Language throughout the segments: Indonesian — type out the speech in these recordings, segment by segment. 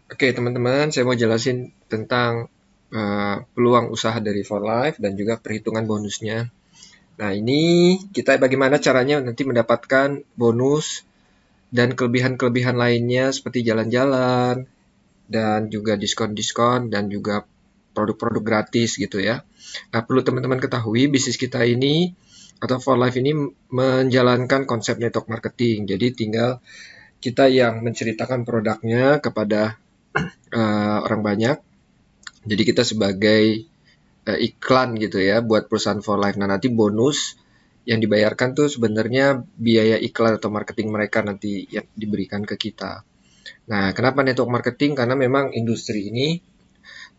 Oke, teman-teman, saya mau jelasin tentang peluang usaha dari For Life dan juga perhitungan bonusnya. Nah, ini kita bagaimana caranya nanti mendapatkan bonus dan kelebihan-kelebihan lainnya seperti jalan-jalan dan juga diskon-diskon dan juga produk-produk gratis gitu ya. Nah, perlu teman-teman ketahui bisnis kita ini atau For Life ini menjalankan konsep network marketing. Jadi tinggal kita yang menceritakan produknya kepada orang banyak. Jadi kita sebagai iklan gitu ya buat perusahaan For Life. Nah, nanti bonus yang dibayarkan tuh sebenarnya biaya iklan atau marketing mereka nanti yang diberikan ke kita. Nah, kenapa network marketing? Karena memang industri ini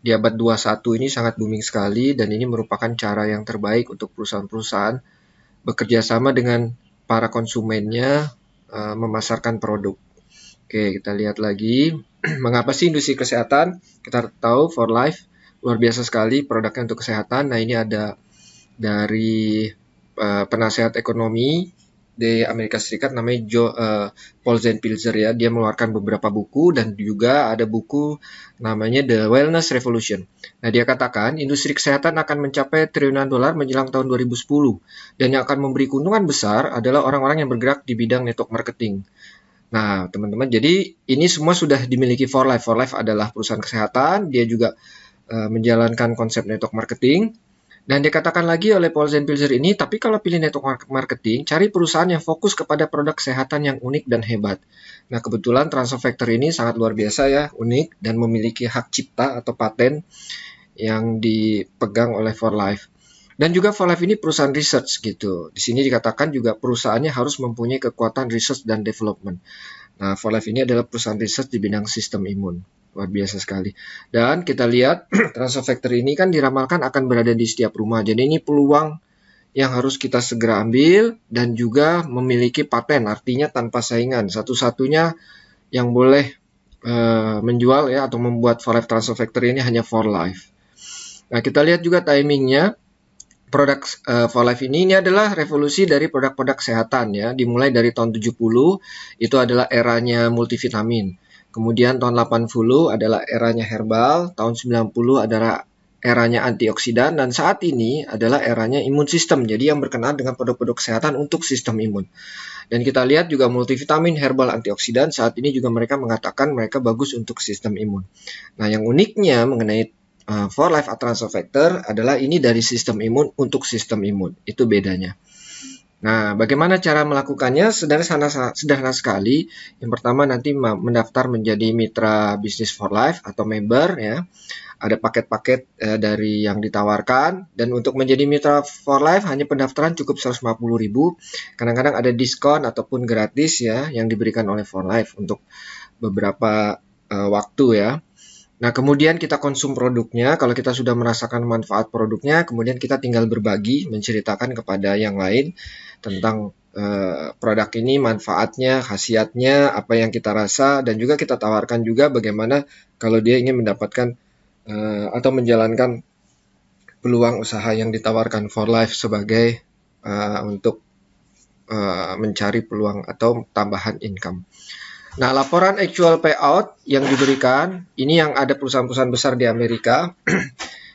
di abad 21 ini sangat booming sekali dan ini merupakan cara yang terbaik untuk perusahaan-perusahaan bekerja sama dengan para konsumennya memasarkan produk. Oke, kita lihat lagi. Mengapa sih industri kesehatan? Kita tahu For Life luar biasa sekali produknya untuk kesehatan. Nah, ini ada dari penasehat ekonomi di Amerika Serikat namanya Paul Pilzer ya. Dia mengeluarkan beberapa buku dan juga ada buku namanya The Wellness Revolution. Nah, dia katakan industri kesehatan akan mencapai triliunan dolar menjelang tahun 2010 dan yang akan memberi keuntungan besar adalah orang-orang yang bergerak di bidang network marketing. Nah, teman-teman, jadi ini semua sudah dimiliki For Life. For Life adalah perusahaan kesehatan, dia juga menjalankan konsep network marketing. Dan dikatakan lagi oleh Paul Pilzer ini, tapi kalau pilih network marketing, cari perusahaan yang fokus kepada produk kesehatan yang unik dan hebat. Nah, kebetulan Transfer Factor ini sangat luar biasa ya, unik dan memiliki hak cipta atau paten yang dipegang oleh For Life. Dan juga For Life ini perusahaan research gitu. Di sini dikatakan juga perusahaannya harus mempunyai kekuatan research dan development. Nah, For Life ini adalah perusahaan research di bidang sistem imun. Luar biasa sekali. Dan kita lihat transfer factor ini kan diramalkan akan berada di setiap rumah. Jadi ini peluang yang harus kita segera ambil dan juga memiliki paten, artinya tanpa saingan. Satu-satunya yang boleh menjual ya atau membuat For Life transfer factor ini hanya For Life. Nah, kita lihat juga timingnya. Produk For Life ini adalah revolusi dari produk-produk kesehatan ya. Dimulai dari tahun 70 itu adalah eranya multivitamin. Kemudian tahun 80 adalah eranya herbal, tahun 90 adalah eranya antioksidan dan saat ini adalah eranya imun sistem. Jadi yang berkenaan dengan produk-produk kesehatan untuk sistem imun. Dan kita lihat juga multivitamin, herbal, antioksidan saat ini juga mereka mengatakan mereka bagus untuk sistem imun. Nah, yang uniknya mengenai For Life Transfer Factor adalah ini dari sistem imun untuk sistem imun. Itu bedanya. Nah, bagaimana cara melakukannya? Sederhana sekali. Yang pertama nanti mendaftar menjadi mitra bisnis For Life atau member ya. Ada paket-paket dari yang ditawarkan dan untuk menjadi mitra For Life hanya pendaftaran cukup 150.000. Kadang-kadang ada diskon ataupun gratis ya yang diberikan oleh For Life untuk beberapa waktu ya. Nah, kemudian kita konsum produknya. Kalau kita sudah merasakan manfaat produknya, kemudian kita tinggal berbagi, menceritakan kepada yang lain tentang produk ini, manfaatnya, khasiatnya, apa yang kita rasa, dan juga kita tawarkan juga bagaimana kalau dia ingin mendapatkan atau menjalankan peluang usaha yang ditawarkan For Life sebagai untuk mencari peluang atau tambahan income. Nah, laporan actual payout yang diberikan, ini yang ada perusahaan-perusahaan besar di Amerika,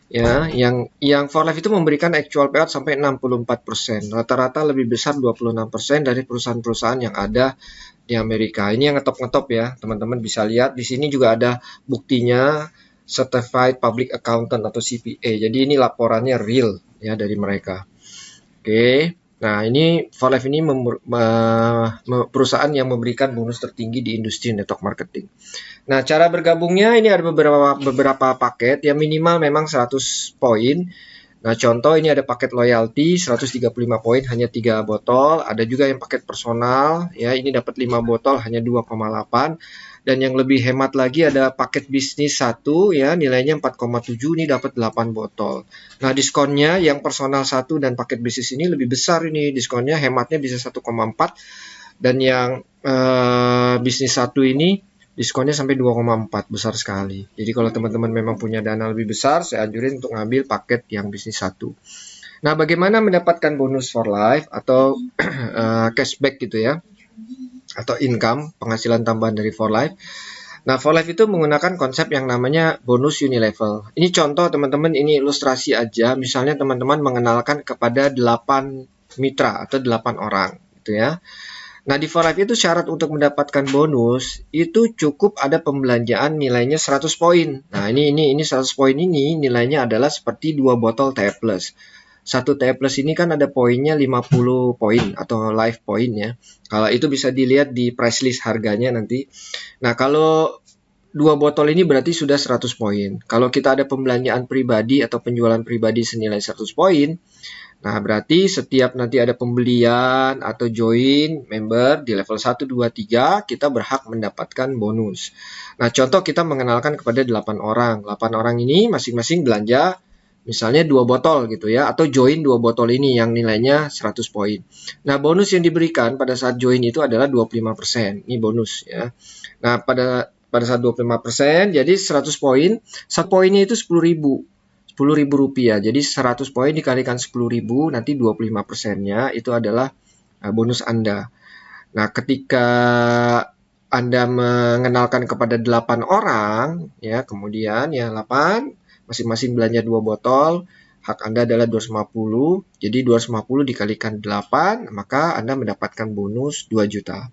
ya, yang For Life itu memberikan actual payout sampai 64%. Rata-rata lebih besar 26% dari perusahaan-perusahaan yang ada di Amerika. Ini yang ngetop-ngetop ya, teman-teman bisa lihat. Di sini juga ada buktinya, Certified Public Accountant atau CPA. Jadi ini laporannya real ya dari mereka. Oke. Nah, ini For Life ini perusahaan yang memberikan bonus tertinggi di industri network marketing. Nah, cara bergabungnya ini ada beberapa paket yang minimal memang 100 poin. Nah, contoh ini ada paket loyalty 135 poin hanya 3 botol, ada juga yang paket personal ya, ini dapat 5 botol hanya 2,8. Dan yang lebih hemat lagi ada paket bisnis 1 ya, nilainya 4,7 ini dapat 8 botol. Nah, diskonnya yang personal 1 dan paket bisnis ini lebih besar ini diskonnya, hematnya bisa 1,4 dan yang bisnis 1 ini diskonnya sampai 2,4, besar sekali. Jadi kalau teman-teman memang punya dana lebih besar, saya anjurin untuk ngambil paket yang bisnis 1. Nah, bagaimana mendapatkan bonus For Life atau cashback gitu ya, atau income, penghasilan tambahan dari For Life? Nah, for life itu menggunakan konsep yang namanya bonus unilevel. Ini contoh teman-teman, ini ilustrasi aja. Misalnya teman-teman mengenalkan kepada 8 mitra atau 8 orang gitu ya. Nah, di for life itu syarat untuk mendapatkan bonus itu cukup ada pembelanjaan nilainya 100 poin. Nah, ini 100 poin ini nilainya adalah seperti 2 botol TE Plus. Satu TE Plus ini kan ada poinnya 50 poin atau life point ya. Kalau itu bisa dilihat di price list harganya nanti. Nah, kalau 2 botol ini berarti sudah 100 poin. Kalau kita ada pembelanjaan pribadi atau penjualan pribadi senilai 100 poin, nah berarti setiap nanti ada pembelian atau join member di level 1, 2, 3, kita berhak mendapatkan bonus. Nah, contoh kita mengenalkan kepada 8 orang. 8 orang ini masing-masing belanja misalnya 2 botol gitu ya, atau join 2 botol ini yang nilainya 100 poin. Nah, bonus yang diberikan pada saat join itu adalah 25%. Ini bonus ya. Nah, pada saat 25%, jadi 100 poin, 1 poinnya itu 10.000. 10.000 rupiah. Jadi 100 poin dikalikan 10.000, nanti 25%-nya itu adalah bonus Anda. Nah, ketika Anda mengenalkan kepada 8 orang, ya, kemudian ya 8, masing-masing belanja 2 botol, hak Anda adalah 250, jadi 250 dikalikan 8, maka Anda mendapatkan bonus 2 juta.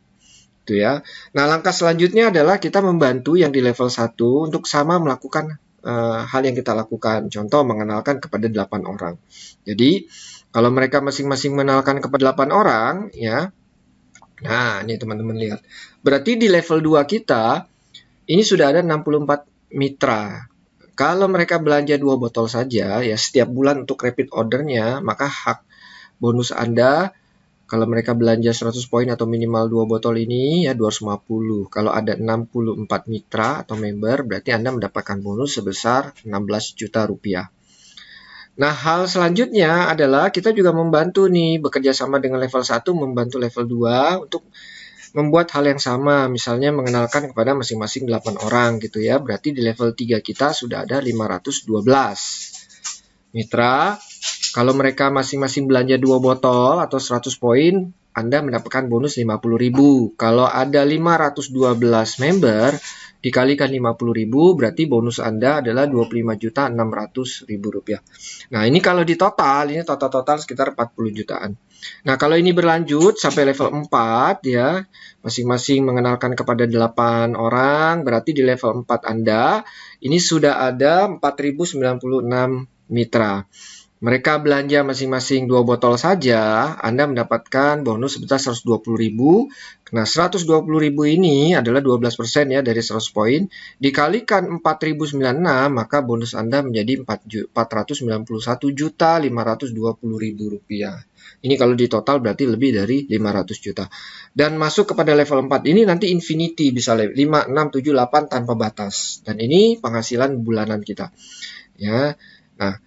Itu ya. Nah, langkah selanjutnya adalah kita membantu yang di level 1 untuk sama melakukan hal yang kita lakukan. Contoh, mengenalkan kepada 8 orang. Jadi, kalau mereka masing-masing mengenalkan kepada 8 orang, ya. Nah, ini teman-teman lihat. Berarti di level 2 kita, ini sudah ada 64 mitra. Kalau mereka belanja 2 botol saja, ya setiap bulan untuk repeat ordernya, maka hak bonus Anda, kalau mereka belanja 100 poin atau minimal 2 botol ini, ya 250. Kalau ada 64 mitra atau member, berarti Anda mendapatkan bonus sebesar 16 juta rupiah. Nah, hal selanjutnya adalah kita juga membantu nih, bekerja sama dengan level 1, membantu level 2 untuk membuat hal yang sama, misalnya mengenalkan kepada masing-masing 8 orang gitu ya. Berarti di level 3 kita sudah ada 512 mitra. Kalau mereka masing-masing belanja 2 botol atau 100 poin, Anda mendapatkan bonus 50.000. Kalau ada 512 member dikalikan 50.000, berarti bonus Anda adalah 25.600.000 rupiah. Nah, ini kalau di total, ini total sekitar 40 jutaan. Nah, kalau ini berlanjut sampai level 4 ya, masing-masing mengenalkan kepada 8 orang, berarti di level 4 Anda ini sudah ada 4.096 mitra. Mereka belanja masing-masing 2 botol saja, Anda mendapatkan bonus sebesar 120.000. Nah, 120.000 ini adalah 12% ya dari 100 poin. Dikalikan 4.096, maka bonus Anda menjadi 491.520.000 rupiah. Ini kalau di total berarti lebih dari 500 juta. Dan masuk kepada level 4 ini nanti infinity, bisa 5, 6, 7, 8 tanpa batas. Dan ini penghasilan bulanan kita. Ya. Nah,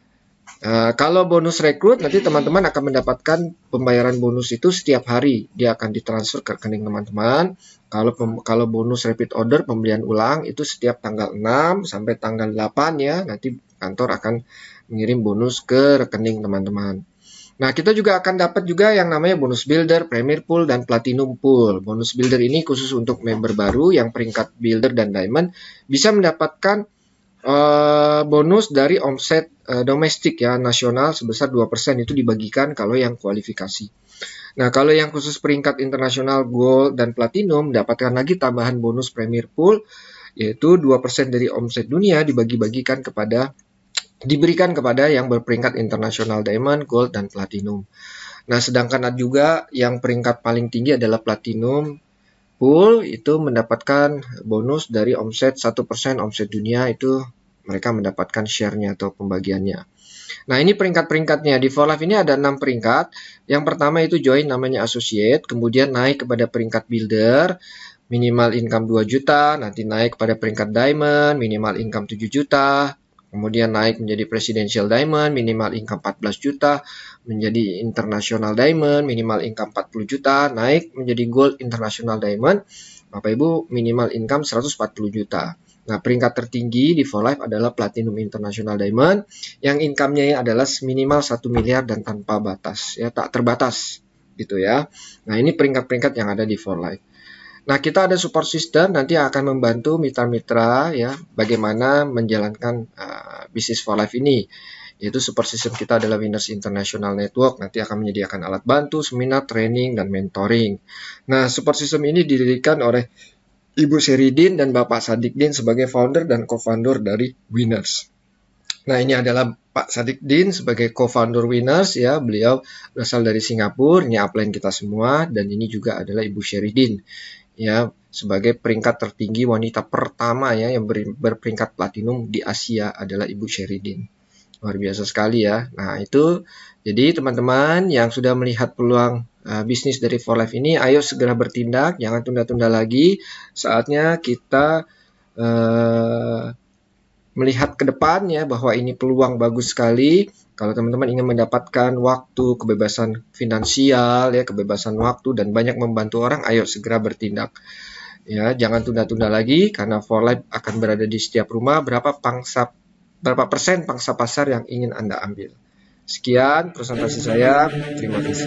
kalau bonus rekrut, nanti teman-teman akan mendapatkan pembayaran bonus itu setiap hari. Dia akan ditransfer ke rekening teman-teman. Kalau bonus repeat order, pembelian ulang, itu setiap tanggal 6 sampai tanggal 8 ya. Nanti kantor akan mengirim bonus ke rekening teman-teman. Nah, kita juga akan dapat juga yang namanya bonus builder, premier pool, dan platinum pool. Bonus builder ini khusus untuk member baru yang peringkat builder dan diamond bisa mendapatkan bonus dari omset domestik ya nasional sebesar 2%, itu dibagikan kalau yang kualifikasi. Nah, kalau yang khusus peringkat internasional gold dan platinum mendapatkan lagi tambahan bonus premier pool, yaitu 2% dari omset dunia diberikan kepada yang berperingkat internasional diamond, gold, dan platinum. Nah, sedangkan ada juga yang peringkat paling tinggi adalah platinum pool, itu mendapatkan bonus dari omset 1% omset dunia, itu mereka mendapatkan share-nya atau pembagiannya. Nah, ini peringkat-peringkatnya. Di For Life ini ada 6 peringkat. Yang pertama itu join, namanya associate, kemudian naik kepada peringkat builder, minimal income 2 juta, nanti naik kepada peringkat diamond, minimal income 7 juta, kemudian naik menjadi presidential diamond, minimal income 14 juta, menjadi international diamond, minimal income 40 juta, naik menjadi gold international diamond, Bapak Ibu minimal income 140 juta. Nah, peringkat tertinggi di For Life adalah platinum international diamond, yang income-nya adalah minimal 1 miliar dan tanpa batas, ya tak terbatas gitu ya. Nah, ini peringkat-peringkat yang ada di For Life. Nah, kita ada support system nanti akan membantu mitra-mitra ya bagaimana menjalankan bisnis for life ini. Yaitu support system kita adalah Winners International Network, nanti akan menyediakan alat bantu, seminar, training, dan mentoring. Nah, support system ini didirikan oleh Ibu Sheridin dan Bapak Sadikdin sebagai founder dan co-founder dari Winners. Nah, ini adalah Pak Sadikdin sebagai co-founder Winners ya. Beliau berasal dari Singapura, ini upline kita semua, dan ini juga adalah Ibu Sheridin ya sebagai peringkat tertinggi wanita pertama ya yang berperingkat platinum di Asia adalah Ibu Sheridin. Luar biasa sekali ya. Nah, itu jadi teman-teman yang sudah melihat peluang bisnis dari For Life ini, ayo segera bertindak, jangan tunda-tunda lagi. Saatnya kita melihat ke depan ya bahwa ini peluang bagus sekali. Kalau teman-teman ingin mendapatkan waktu, kebebasan finansial ya, kebebasan waktu dan banyak membantu orang, ayo segera bertindak. Ya, jangan tunda-tunda lagi karena For Life akan berada di setiap rumah. Berapa persen pangsa pasar yang ingin Anda ambil. Sekian presentasi saya. Terima kasih.